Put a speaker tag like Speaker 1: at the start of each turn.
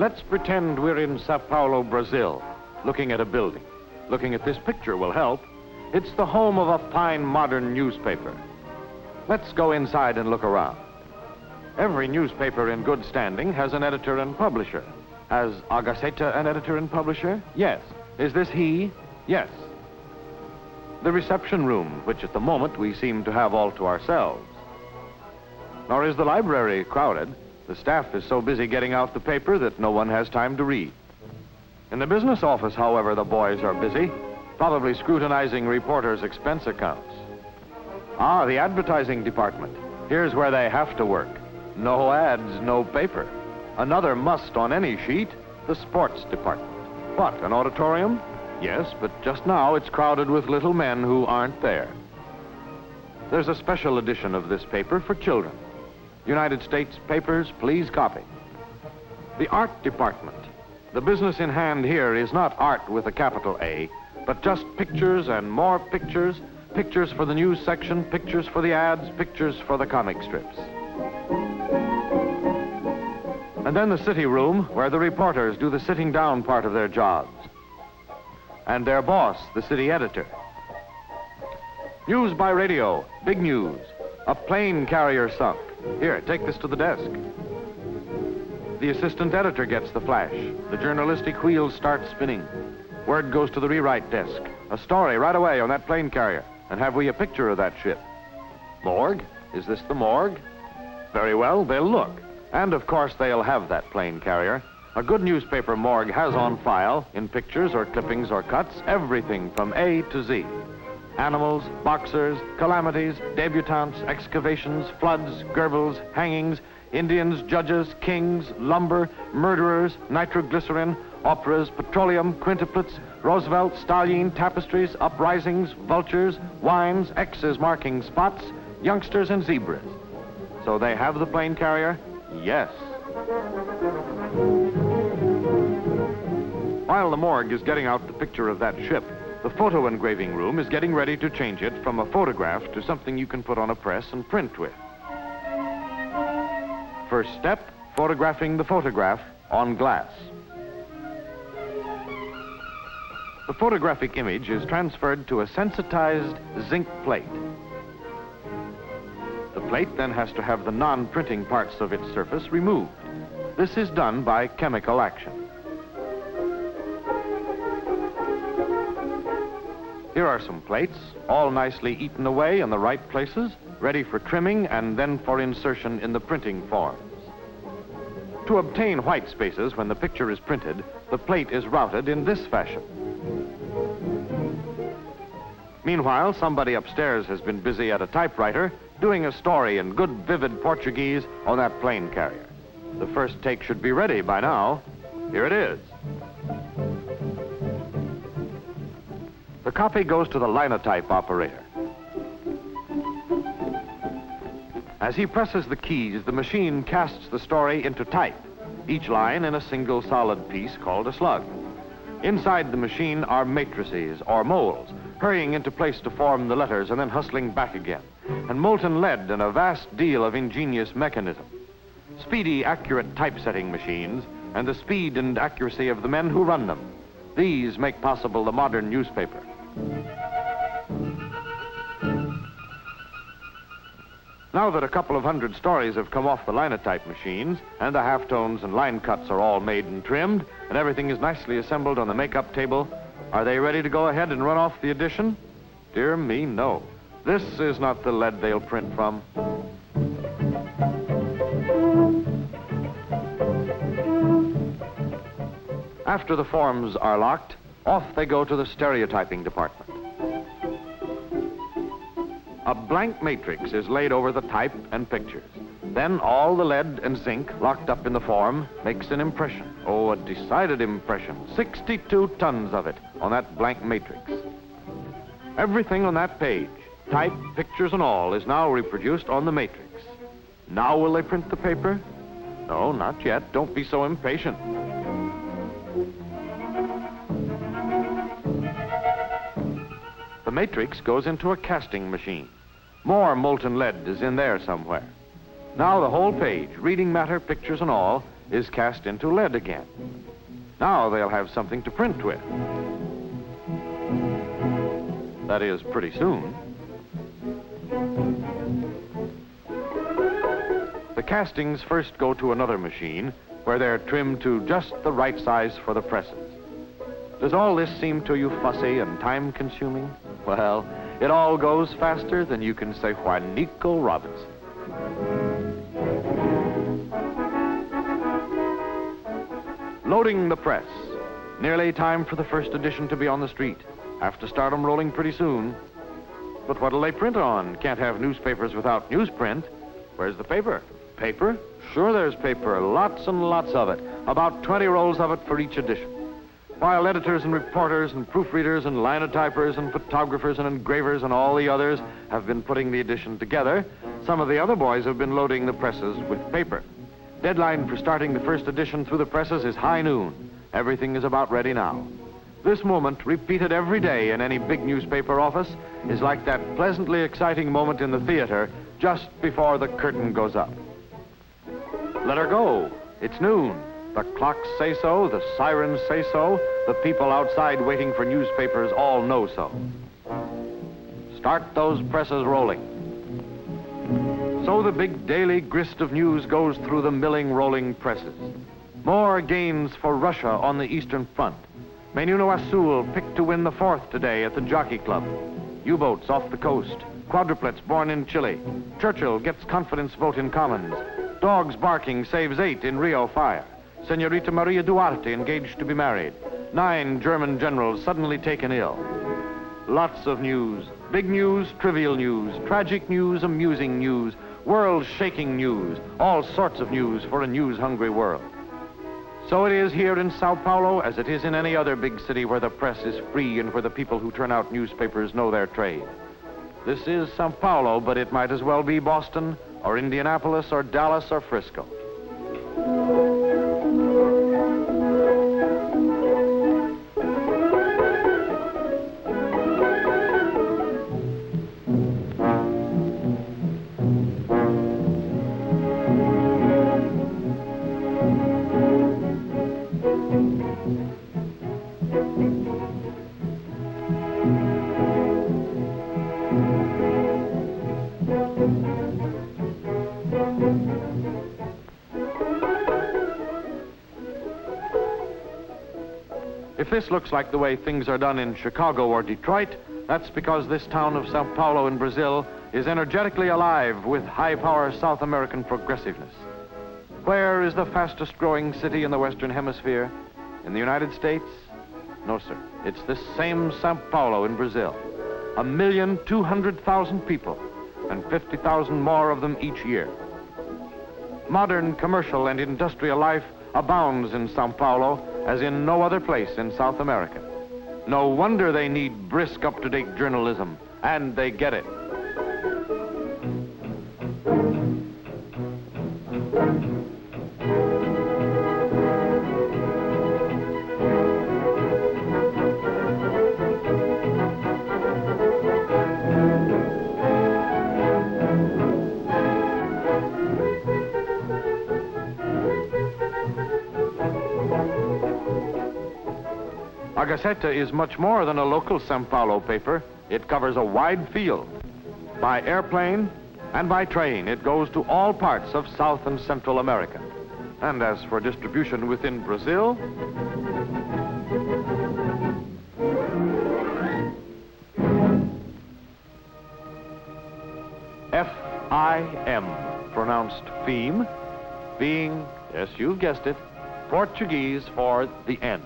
Speaker 1: Let's pretend we're in Sao Paulo, Brazil, looking at a building. Looking at this picture will help. It's the home of a fine modern newspaper. Let's go inside and look around. Every newspaper in good standing has an editor and publisher. Has A Gazeta an editor and publisher? Yes. Is this he? Yes. The reception room, which at the moment we seem to have all to ourselves. Nor is the library crowded. The staff is so busy getting out the paper that no one has time to read. In the business office, however, the boys are busy, probably scrutinizing reporters' expense accounts. Ah, the advertising department. Here's where they have to work. No ads, no paper. Another must on any sheet, the sports department. What, an auditorium? Yes, but just now it's crowded with little men who aren't there. There's a special edition of this paper for children. United States papers, please copy. The art department. The business in hand here is not art with a capital A, but just pictures and more pictures, pictures for the news section, pictures for the ads, pictures for the comic strips. And then the city room, where the reporters do the sitting down part of their jobs. And their boss, the city editor. News by radio, big news. A plane carrier sunk. Here, take this to the desk. The assistant editor gets the flash. The journalistic wheels start spinning. Word goes to the rewrite desk. A story right away on that plane carrier. And have we a picture of that ship? Morgue? Is this the morgue? Very well, they'll look. And of course they'll have that plane carrier. A good newspaper morgue has on file, in pictures or clippings or cuts, everything from A to Z. Animals, boxers, calamities, debutantes, excavations, floods, Goebbels, hangings, Indians, judges, kings, lumber, murderers, nitroglycerin, operas, petroleum, quintuplets, Roosevelt, Stalin, tapestries, uprisings, vultures, wines, X's marking spots, youngsters and zebras. So they have the plane carrier? Yes. While the morgue is getting out the picture of that ship, the photo engraving room is getting ready to change it from a photograph to something you can put on a press and print with. First step, photographing the photograph on glass. The photographic image is transferred to a sensitized zinc plate. The plate then has to have the non-printing parts of its surface removed. This is done by chemical action. Here are some plates, all nicely eaten away in the right places, ready for trimming and then for insertion in the printing forms. To obtain white spaces when the picture is printed, the plate is routed in this fashion. Meanwhile, somebody upstairs has been busy at a typewriter doing a story in good, vivid Portuguese on that plane carrier. The first take should be ready by now. Here it is. The copy goes to the linotype operator. As he presses the keys, the machine casts the story into type, each line in a single solid piece called a slug. Inside the machine are matrices or molds, hurrying into place to form the letters and then hustling back again, and molten lead and a vast deal of ingenious mechanism. Speedy, accurate typesetting machines and the speed and accuracy of the men who run them. These make possible the modern newspaper. Now that a couple of hundred stories have come off the linotype machines, and the halftones and line cuts are all made and trimmed, and everything is nicely assembled on the make-up table, are they ready to go ahead and run off the edition? Dear me, no. This is not the lead they'll print from. After the forms are locked, off they go to the stereotyping department. A blank matrix is laid over the type and pictures. Then all the lead and zinc locked up in the form makes an impression. Oh, a decided impression. 62 tons of it on that blank matrix. Everything on that page, type, pictures and all, is now reproduced on the matrix. Now will they print the paper? No, not yet. Don't be so impatient. The matrix goes into a casting machine. More molten lead is in there somewhere. Now the whole page, reading matter, pictures and all, is cast into lead again. Now they'll have something to print with. That is, pretty soon. The castings first go to another machine where they're trimmed to just the right size for the presses. Does all this seem to you fussy and time-consuming? Well, it all goes faster than you can say Juanico Robinson. Loading the press. Nearly time for the first edition to be on the street. Have to start 'em rolling pretty soon. But what'll they print on? Can't have newspapers without newsprint. Where's the paper? Paper? Sure there's paper, lots and lots of it. About 20 rolls of it for each edition. While editors and reporters and proofreaders and linotypers and photographers and engravers and all the others have been putting the edition together, some of the other boys have been loading the presses with paper. Deadline for starting the first edition through the presses is high noon. Everything is about ready now. This moment, repeated every day in any big newspaper office, is like that pleasantly exciting moment in the theater just before the curtain goes up. Let her go. It's noon. The clocks say so, the sirens say so, the people outside waiting for newspapers all know so. Start those presses rolling. So the big daily grist of news goes through the milling, rolling presses. More gains for Russia on the Eastern Front. Menuno Azul picked to win the 4th today at the Jockey Club. U-boats off the coast. Quadruplets born in Chile. Churchill gets confidence vote in Commons. Dogs barking saves 8 in Rio fire. Senorita Maria Duarte engaged to be married. 9 German generals suddenly taken ill. Lots of news. Big news, trivial news, tragic news, amusing news, world-shaking news, all sorts of news for a news-hungry world. So it is here in Sao Paulo as it is in any other big city where the press is free and where the people who turn out newspapers know their trade. This is Sao Paulo, but it might as well be Boston or Indianapolis or Dallas or Frisco. If this looks like the way things are done in Chicago or Detroit, that's because this town of Sao Paulo in Brazil is energetically alive with high-power South American progressiveness. Where is the fastest growing city in the Western Hemisphere? In the United States? No, sir. It's this same Sao Paulo in Brazil. 1,200,000 people, and 50,000 more of them each year. Modern commercial and industrial life abounds in Sao Paulo as in no other place in South America. No wonder they need brisk, up-to-date journalism, and they get it. A Gazeta is much more than a local Sao Paulo paper. It covers a wide field. By airplane and by train, it goes to all parts of South and Central America. And as for distribution within Brazil, F-I-M, pronounced FEM, being, yes, you've guessed it, Portuguese for the end.